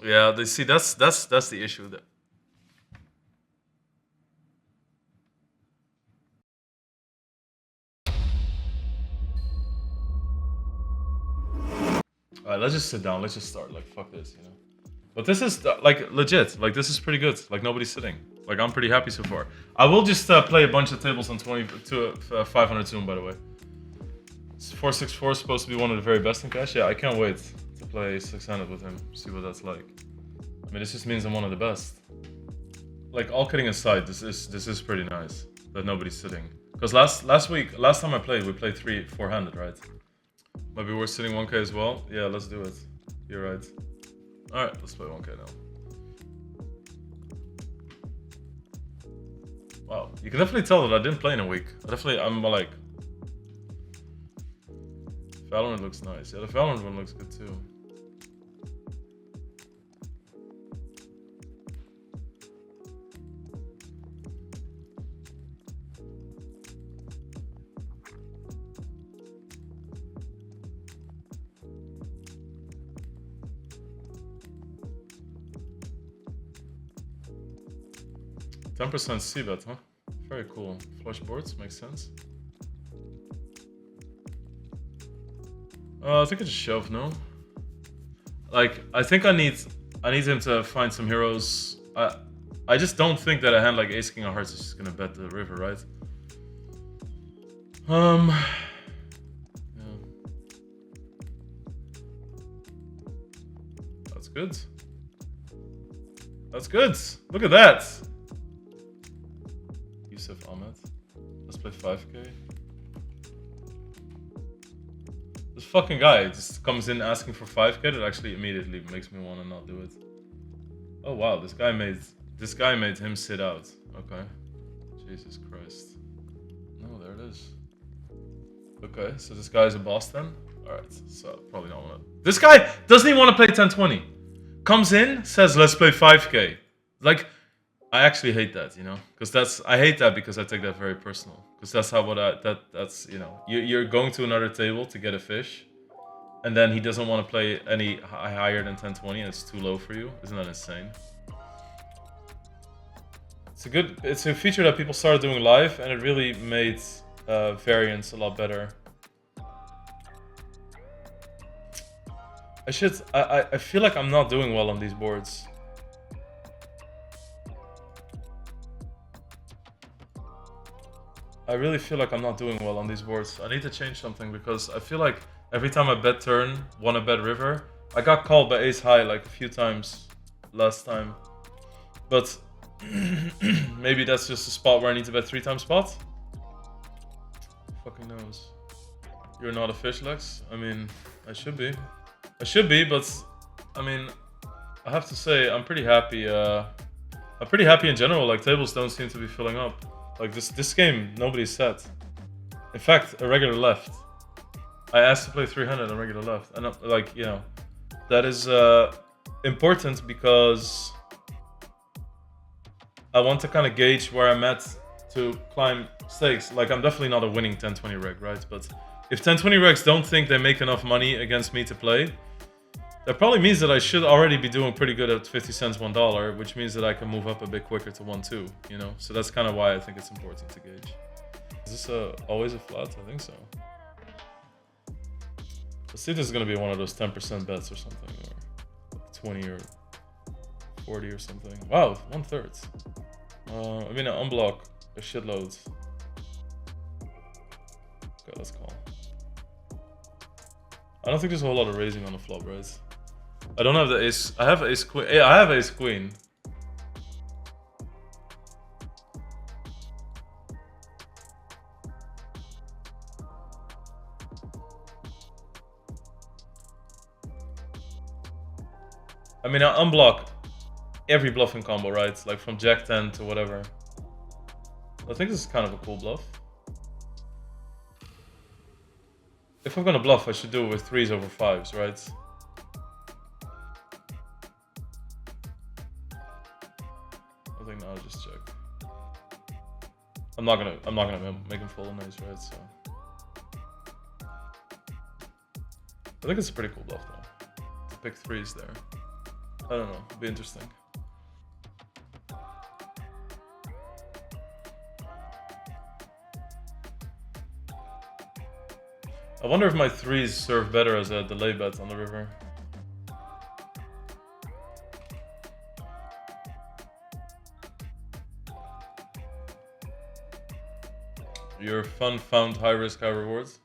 Yeah, they see that's the issue. That all right, let's just sit down. Let's just start. Like fuck this, you know. But this is like legit. Like this is pretty good. Like nobody's sitting. Like I'm pretty happy so far. I will just play a bunch of tables on 20 to 500 soon. By the way, 464 is supposed to be one of the very best in cash. Yeah, I can't wait to play 600 with him. See what that's like. I mean, this just means I'm one of the best. Like all kidding aside, this is pretty nice that nobody's sitting. Because last time I played, we played 400, right? Maybe we're sitting 1k as well. Yeah, let's do it. You're right. All right, let's play 1k now. Wow, you can definitely tell that I didn't play in a week. I'm like, Valorant looks nice. Yeah, the Valorant one looks good too. 10% C-bet, huh? Very cool. Flush boards, makes sense. I think I just shove, no? Like, I think I need him to find some heroes. I just don't think that a hand like Ace King of Hearts is just gonna bet the river, right? Yeah. That's good. That's good. Look at that. Yusuf Ahmed. Let's play 5k. This fucking guy just comes in asking for 5k. That actually immediately makes me want to not do it. Oh wow, this guy made him sit out. Okay. Jesus Christ. No, there it is. Okay, so this guy's a boss then? Alright, so probably not wanna. This guy doesn't even want to play 1020. Comes in, says let's play 5k. Like, I actually hate that, you know? Because I hate that because I take that very personal. Because that's that's, you know, you're going to another table to get a fish. And then he doesn't want to play any higher than 1020 and it's too low for you. Isn't that insane? It's a feature that people started doing live and it really made variance a lot better. I feel like I'm not doing well on these boards. I really feel like I'm not doing well on these boards. I need to change something because I feel like every time I bet turn, wanna bet river, I got called by ace high like a few times last time. But maybe that's just a spot where I need to bet 3 times spot? Fucking knows. You're not a fish, Lex? I mean, I should be. I should be, but I mean, I have to say I'm pretty happy. I'm pretty happy in general. Like tables don't seem to be filling up. Like this game, nobody's set. In fact, a regular left. I asked to play 300 on regular left, and like you know, that is important because I want to kind of gauge where I'm at to climb stakes. Like I'm definitely not a winning 1020 reg, right? But if 1020 regs don't think they make enough money against me to play, that probably means that I should already be doing pretty good at 50 cents, $1, which means that I can move up a bit quicker to 1-2, you know? So that's kind of why I think it's important to gauge. Is this always a flat? I think so. Let's see if this is going to be one of those 10% bets or something, or 20 or 40 or something. Wow, 1/3. I mean, I unblock a shitload. Okay, let's call. I don't think there's a whole lot of raising on the flop, right? I don't have the ace. I have ace queen. Yeah, I have ace queen. I mean, I unblock every bluffing combo, right? Like from Jack 10 to whatever. I think this is kind of a cool bluff. If I'm gonna bluff, I should do it with 3s over 5s, right? I think now I'll just check. I'm not gonna make him fold an ace, right? So I think it's a pretty cool bluff though. To pick 3s there. I don't know. It'll be interesting. I wonder if my threes serve better as a delay bet on the river. Your fun found high risk, high rewards.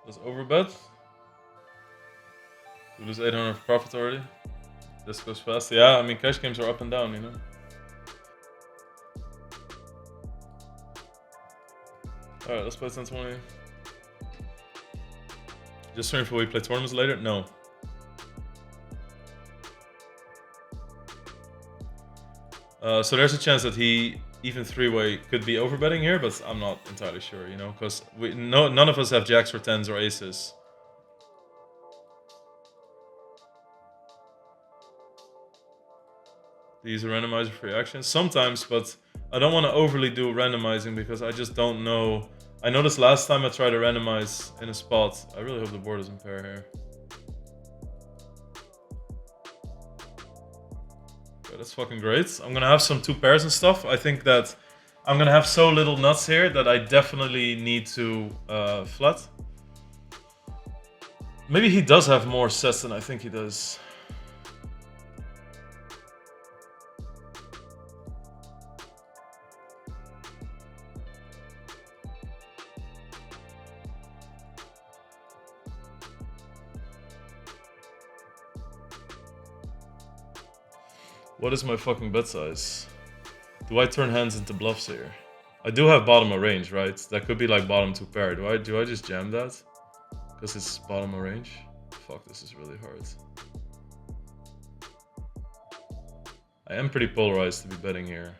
Does overbet? We lose 800 of profit already. This goes fast. Yeah, I mean cash games are up and down, you know. All right, let's play 1020. Just wondering if we play tournaments later. No. So there's a chance that he even three-way could be overbetting here, but I'm not entirely sure, you know, because none of us have jacks or tens or aces. They use a randomizer for reactions sometimes, but I don't want to overly do randomizing because I just don't know. I noticed last time I tried to randomize in a spot. I really hope the board doesn't pair here. Okay, that's fucking great. I'm gonna have some two pairs and stuff. I think that I'm gonna have so little nuts here that I definitely need to flat. Maybe he does have more sets than I think he does. What is my fucking bet size? Do I turn hands into bluffs here? I do have bottom of range, right? That could be like bottom two pair. Do I just jam that? Because it's bottom of range? Fuck, this is really hard. I am pretty polarized to be betting here.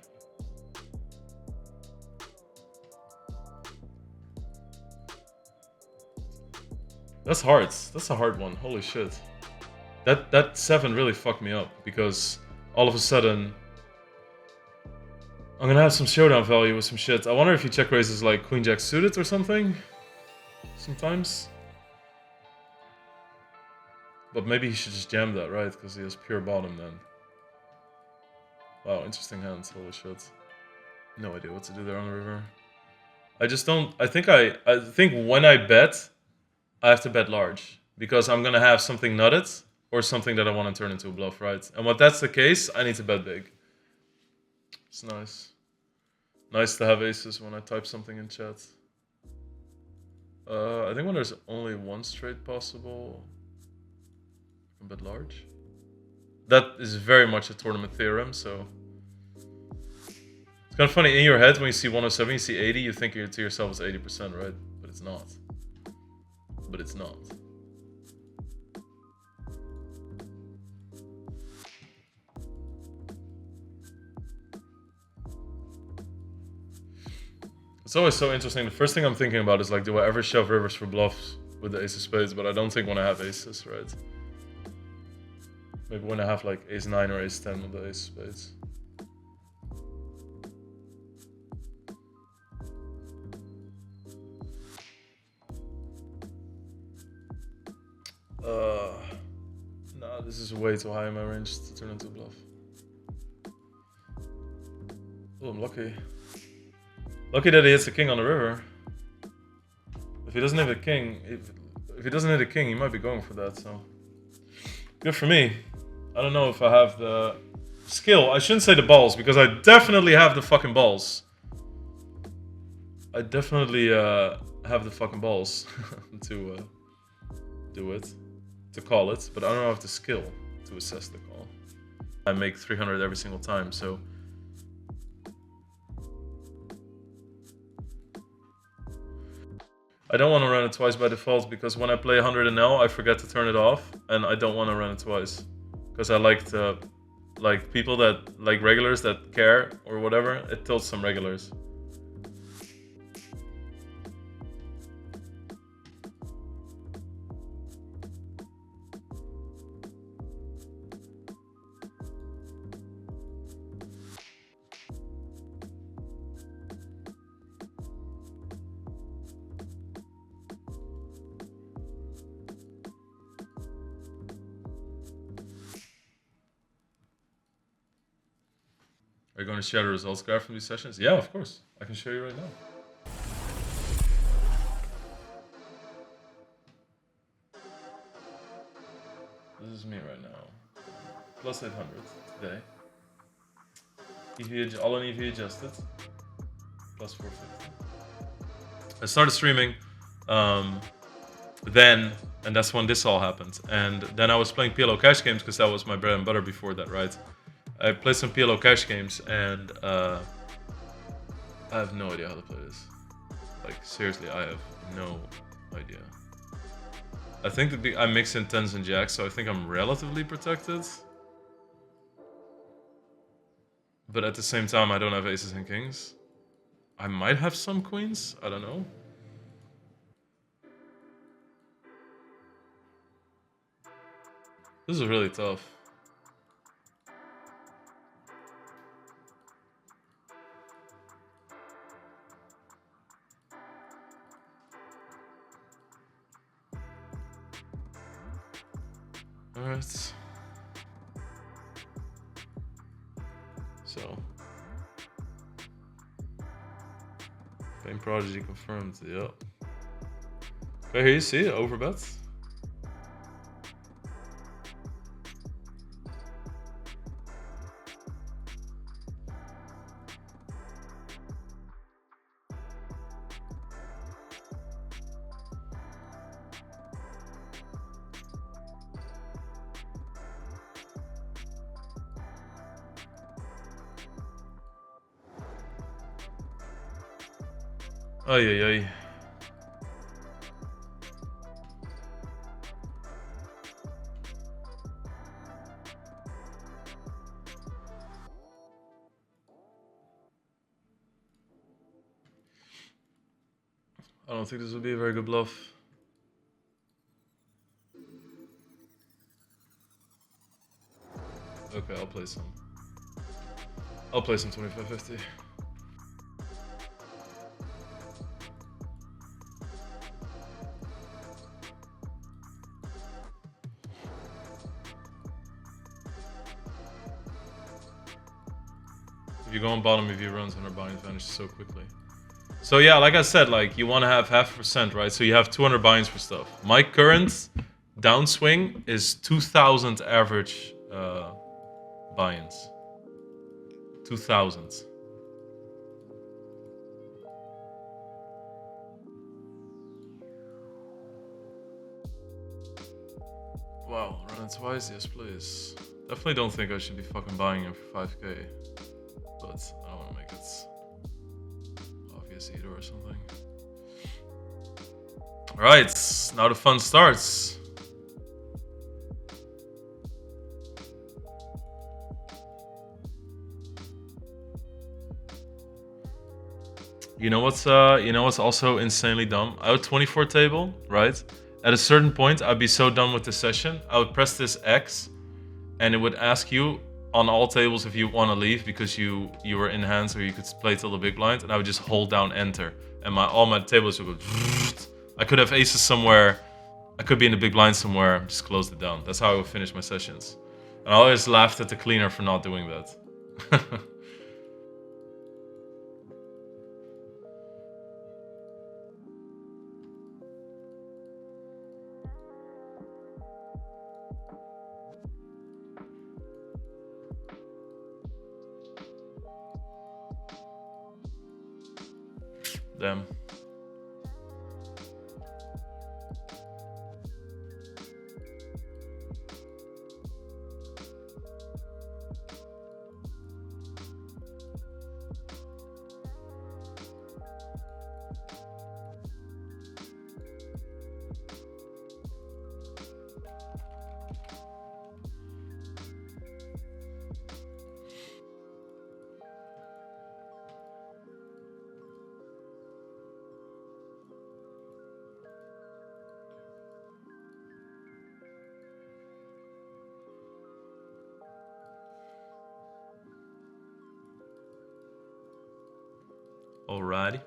That's hard. That's a hard one. Holy shit. That 7 really fucked me up because all of a sudden I'm gonna have some showdown value with some shit. I wonder if he check raises like Queen Jack suited or something. Sometimes. But maybe he should just jam that, right? Because he has pure bottom then. Wow, interesting hands. Holy shit. No idea what to do there on the river. I just don't. I think when I bet, I have to bet large because I'm gonna have something nutted or something that I want to turn into a bluff, right? And when that's the case, I need to bet big. It's nice. Nice to have aces when I type something in chat. I think when there's only one straight possible, I can bet large. That is very much a tournament theorem, so it's kind of funny in your head when you see 107, you see 80, you think to yourself it's 80%, right? But it's not. But it's not. It's always so interesting. The first thing I'm thinking about is like, do I ever shove rivers for bluffs with the ace of spades? But I don't think when I have aces, right? Maybe when I have like ace 9 or ace 10 with the ace of spades. Nah, this is way too high in my range to turn into a bluff. Oh, I'm lucky. Lucky that he hits the king on the river. If he doesn't hit a king, if he doesn't hit a king, he might be going for that, so. Good for me. I don't know if I have the skill. I shouldn't say the balls, because I definitely have the fucking balls. I definitely have the fucking balls to do it. To call it, but I don't have the skill to assess the call. I make 300 every single time, so I don't want to run it twice by default because when I play 100 and L, I forget to turn it off, and I don't want to run it twice because I like people that like regulars that care or whatever. It tilts some regulars. you going to share the results graph from these sessions? Yeah, of course. I can show you right now. This is me right now. Plus 800 today. EV, all in EV adjusted. Plus 450. I started streaming. Then, and that's when this all happened. And then I was playing PLO cash games because that was my bread and butter before that, right? I played some PLO cash games and I have no idea how to play this. Like, seriously, I have no idea. I think that I mix in 10s and jacks, so I think I'm relatively protected. But at the same time, I don't have aces and kings. I might have some queens, I don't know. This is really tough. Alright. So. Fame Prodigy confirmed, yep. Okay, here you see it, overbets. Ay, ay, ay. I don't think this would be a very good bluff. Okay, I'll play some. I'll play some 25-50. If you go on bottom, if you runs and our buy-ins vanish so quickly. So yeah, like I said, like you want to have 0.5%, right? So you have 200 buy-ins for stuff. My current downswing is 2,000 average buy-ins. 2,000. Wow, run it twice, yes please. Definitely don't think I should be fucking buying him for 5k. But I don't want to make it obvious either or something. Alright, now the fun starts. You know what's also insanely dumb? I would 24 table, right? At a certain point, I'd be so done with the session. I would press this X, and it would ask you on all tables if you want to leave because you were in hands or you could play till the big blind, and I would just hold down Enter, and all my tables would go. I could have aces somewhere. I could be in the big blind somewhere. Just closed it down. That's how I would finish my sessions. And I always laughed at the cleaner for not doing that. Damn. Alrighty.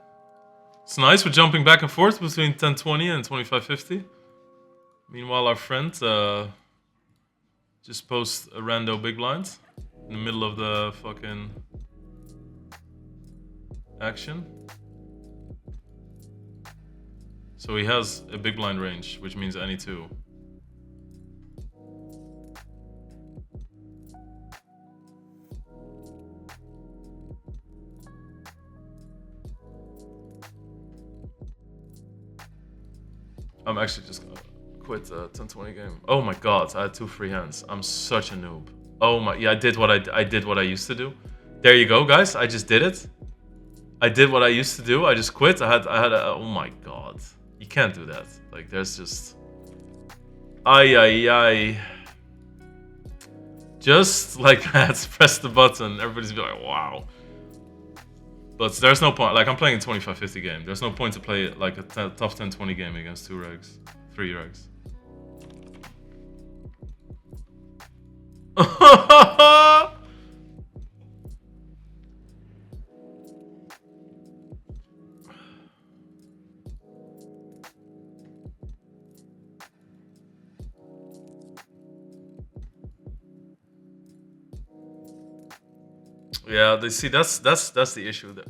It's nice we're jumping back and forth between 1020 and 2550. Meanwhile, our friend just posts a rando big blind in the middle of the fucking action. So he has a big blind range, which means any two. I'm actually just gonna quit 10-20 game. Oh my god, I had 2 free hands. I'm such a noob. Oh my, yeah, I did what I used to do. There you go, guys. I just did it. I did what I used to do. I just quit. I had oh my god. You can't do that. Like there's just ay. Just like that, press the button. Everybody's be like, wow. But there's no point. Like I'm playing a 25-50 game. There's no point to play like a tough 10-20 game against 2 regs, 3 regs. Yeah, they see that's the issue there.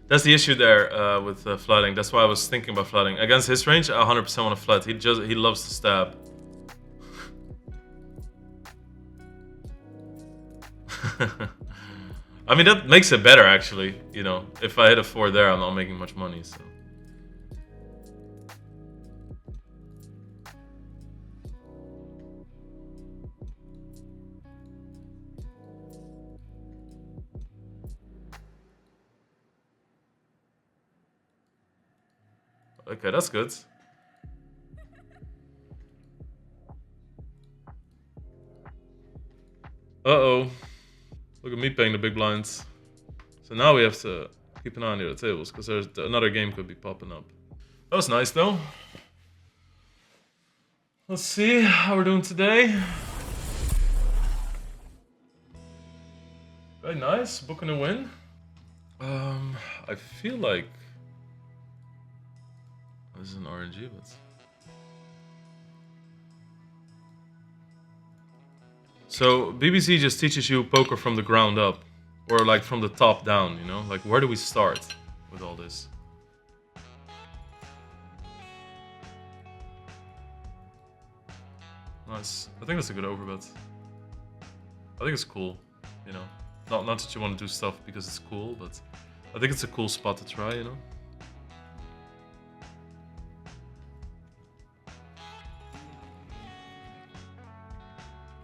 That's the issue there with flooding. That's why I was thinking about flooding. Against his range, I 100% want to flood. He loves to stab. I mean, that makes it better, actually. You know, if I hit a 4 there, I'm not making much money, so. Okay, that's good. Uh-oh. Look at me paying the big blinds. So now we have to keep an eye on the other tables, because there's another game could be popping up. That was nice, though. Let's see how we're doing today. Very nice, booking a win. I feel like this is an RNG, but so BBC just teaches you poker from the ground up, or like from the top down. You know, like where do we start with all this? Nice. I think that's a good overbet. I think it's cool. You know, not that you want to do stuff because it's cool, but I think it's a cool spot to try. You know.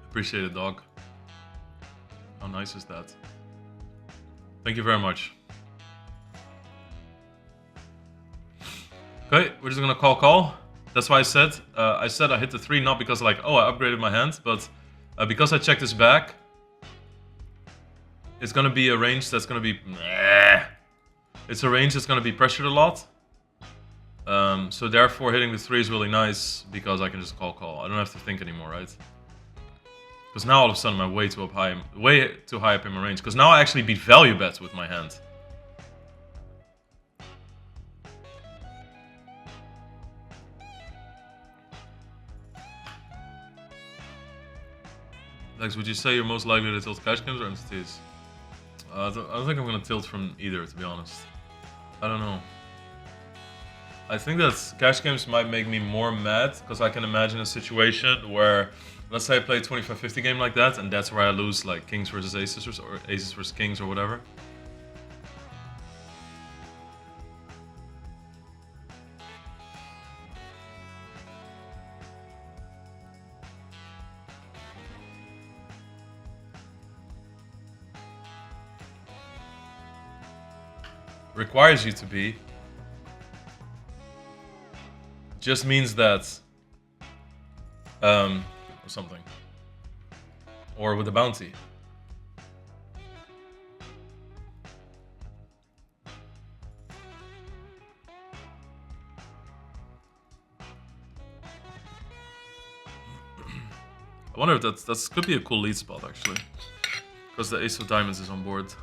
Appreciate it, dog. How nice is that? Thank you very much. Okay, we're just gonna call. That's why I said I hit the 3 not because like, oh, I upgraded my hand, but because I checked this back. It's gonna be a range that's gonna be. It's a range that's gonna be pressured a lot. So therefore, hitting the 3 is really nice because I can just call. I don't have to think anymore, right? Because now all of a sudden I'm way too high up in my range. Because now I actually beat value bets with my hand. Lex, would you say you're most likely to tilt cash games or entities? I don't think I'm gonna tilt from either, to be honest. I don't know. I think that cash games might make me more mad because I can imagine a situation where, let's say I play a 25-50 game like that, and that's where I lose like kings versus aces or aces versus kings or whatever. Requires you to be. Just means that or something. Or with a bounty. I wonder if that could be a cool lead spot actually. Because the ace of diamonds is on board.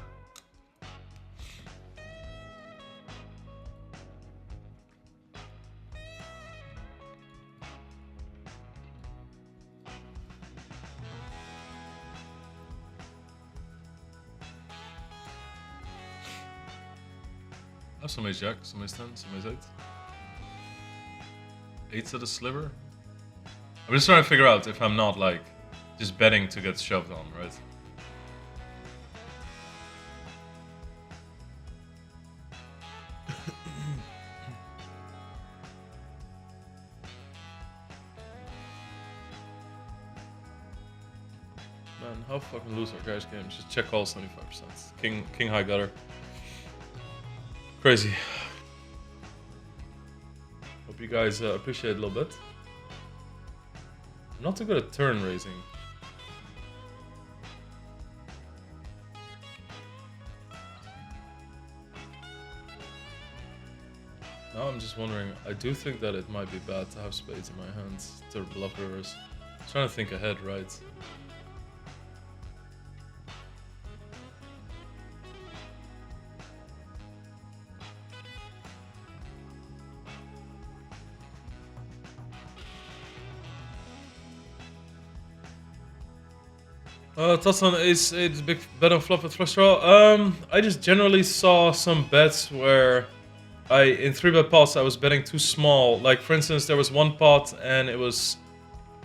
have some ace jack, some ace 10, some ace 8. 8 to the sliver. I'm just trying to figure out if I'm not like just betting to get shoved on, right? Man, how fucking loose are cash games? Just check all 75%. King high gutter. Crazy. Hope you guys appreciate it a little bit. I'm not too good at turn raising. Now I'm just wondering, I do think that it might be bad to have spades in my hands to bluff rivers. I'm trying to think ahead, right? Thoughts on ace 8 big bet on flop with flush draw? I just generally saw some bets where in 3-bet pots I was betting too small. Like for instance, there was one pot and it was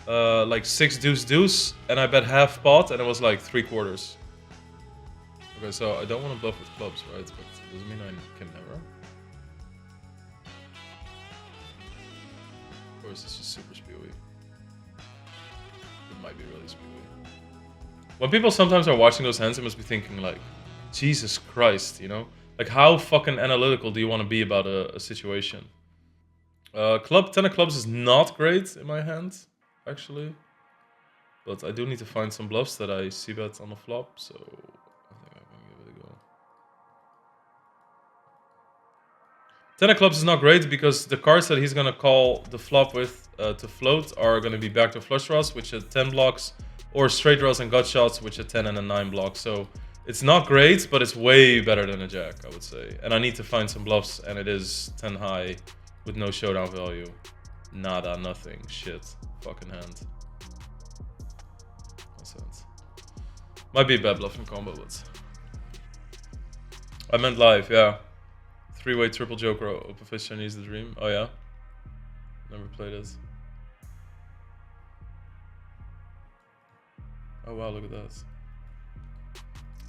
like 6 deuce deuce, and I bet half pot and it was like 3/4. Okay, so I don't want to bluff with clubs, right? But it doesn't mean I can never. Or is this just super spewy? It might be really spewy. When people sometimes are watching those hands, they must be thinking like, Jesus Christ, you know? Like how fucking analytical do you want to be about a situation? Club 10 of clubs is not great in my hand, actually. But I do need to find some bluffs that I see bet on the flop, so I think I'm gonna give it a go. 10 of clubs is not great because the cards that he's gonna call the flop with to float are gonna be backdoor flush draws, which are 10 blocks, or straight draws and gut shots, which are 10 and a 9 blocks. So it's not great, but it's way better than a jack, I would say. And I need to find some bluffs, and it is 10 high with no showdown value. Nada, nothing, shit, fucking hand. No sense. Might be a bad bluff in combo, but I meant live, yeah. 3-way triple joker, open face Chinese the dream. Oh yeah, never played it. Oh wow, look at that.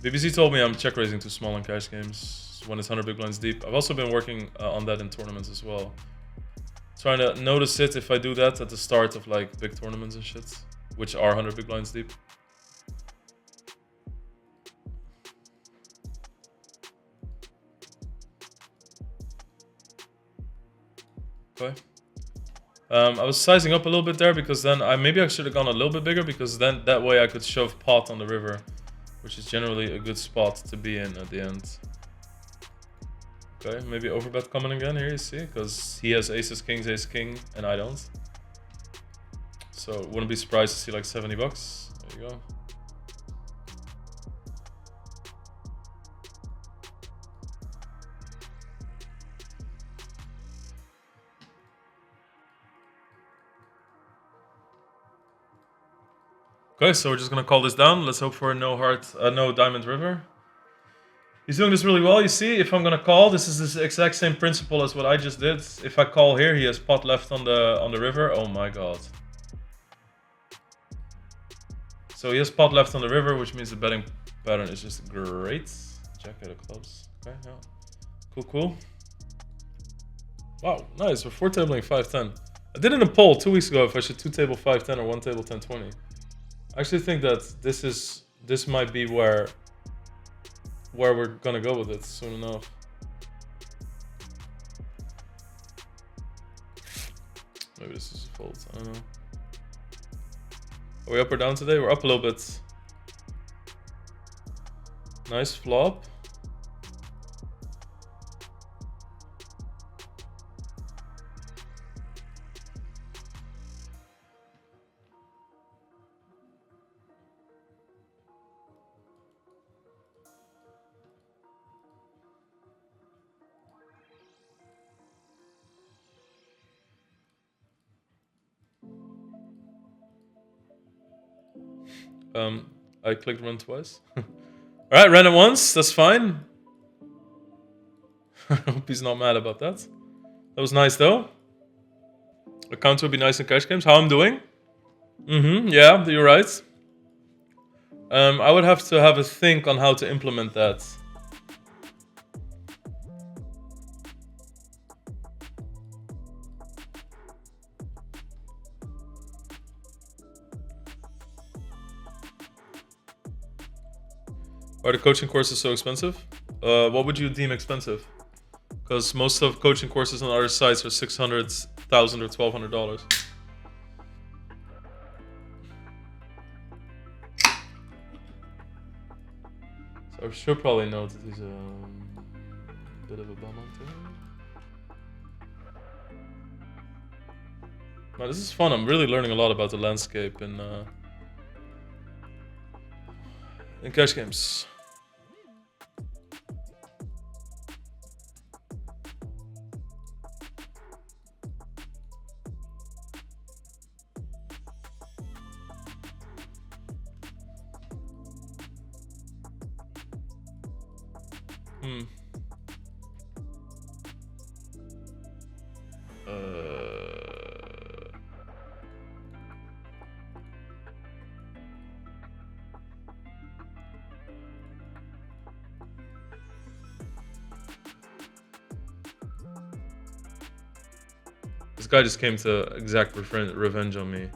BBC told me I'm check raising too small in cash games when it's 100 big blinds deep. I've also been working on that in tournaments as well. Trying to notice it if I do that at the start of like big tournaments and shit, which are 100 big blinds deep. Okay. I was sizing up a little bit there because then maybe I should have gone a little bit bigger, because then that way I could shove pot on the river, which is generally a good spot to be in at the end. Okay, maybe overbet coming again here, you see, because he has aces, kings, ace, king, and I don't. So wouldn't be surprised to see like 70 bucks. There you go. Okay, so we're just gonna call this down. Let's hope for no diamond river. He's doing this really well. You see, if I'm gonna call, this is the exact same principle as what I just did. If I call here, he has pot left on the river. Oh my god. So he has pot left on the river, which means the betting pattern is just great. Jack out of clubs. Okay, yeah. Cool, cool. Wow, nice. We're 4-tabling 5-10. I did in a poll 2 weeks ago if I should 2-table 5-10 or 1-table 10-20. I actually think that this might be where we're gonna go with it soon enough. Maybe this is a fold, I don't know. Are we up or down today? We're up a little bit. Nice flop. I clicked run twice. Alright, ran it once, that's fine. I hope he's not mad about that. That was nice though. A counter would be nice in cash games. How I'm doing? Yeah, you're right. I would have to have a think on how to implement that. Why are the coaching courses so expensive? What would you deem expensive? Because most of coaching courses on other sites are $600, $1,000, or $1,200. So I should probably know that he's a bit of a bum on too. Man, this is fun. I'm really learning a lot about the landscape in cash games. This guy just came to exact revenge on me.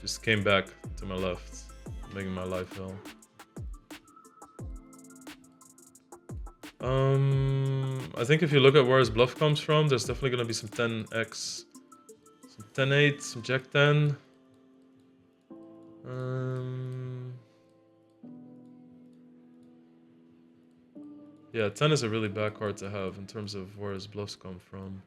Just came back to my left, making my life hell. I think if you look at where his bluff comes from, there's definitely gonna be some 10x, some 10-8, some jack 10. Yeah, 10 is a really bad card to have in terms of where his bluffs come from.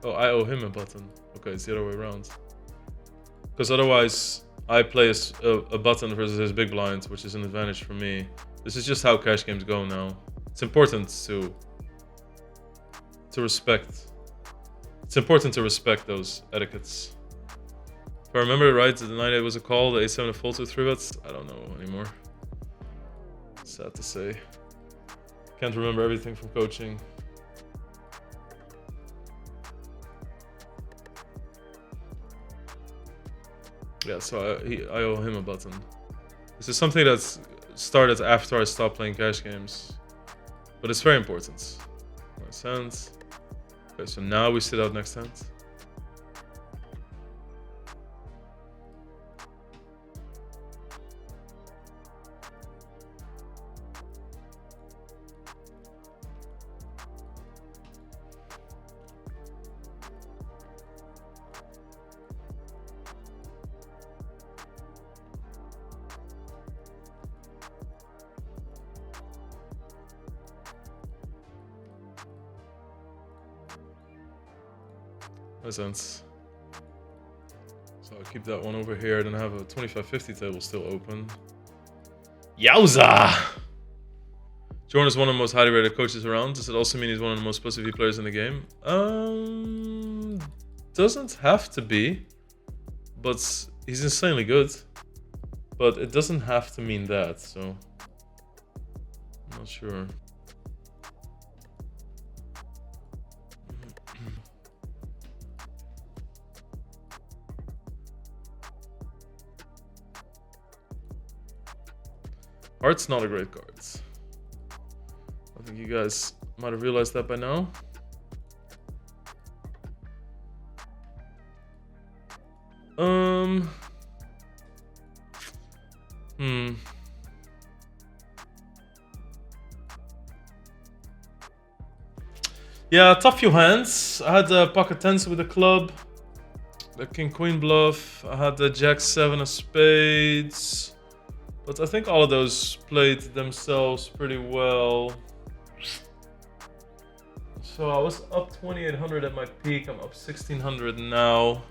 Oh, I owe him a button. Okay, it's the other way around. Because otherwise, I play a button versus his big blind, which is an advantage for me. This is just how cash games go now. It's important to respect. It's important to respect those etiquettes. If I remember right, the 9-8 was a call, the 8-7 a fold to 3-bets. I don't know anymore. Sad to say. Can't remember everything from coaching. Yeah, so I owe him a button. This is something that's started after I stopped playing cash games. But it's very important. Nice hand. Okay, so now we sit out next hand. Makes sense. So I'll keep that one over here, then I have a 25-50 table still open. Yowza! Jordan is one of the most highly rated coaches around. Does it also mean he's one of the most plus EV players in the game? Doesn't have to be. But he's insanely good. But it doesn't have to mean that, so... I'm not sure. Heart's not a great card. I think you guys might have realized that by now. Yeah, tough few hands. I had the pocket tens with the club, the king queen bluff. I had the jack 7 of spades. But I think all of those played themselves pretty well. So I was up 2,800 at my peak. I'm up 1,600 now.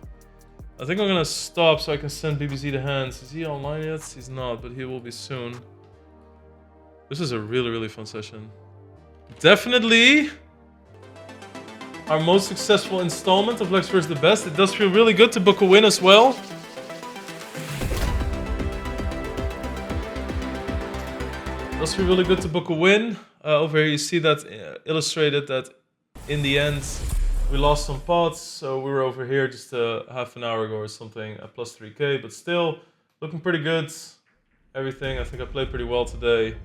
I think I'm gonna stop so I can send BBC the hands. Is he online yet? He's not, but he will be soon. This is a really, really fun session. Definitely our most successful installment of Lex vs. the Best. It does feel really good to book a win as well. It does feel really good to book a win. Over here you see that illustrated that in the end we lost some pots, so we were over here just half an hour ago or something at plus 3k, but still looking pretty good. Everything, I think I played pretty well today.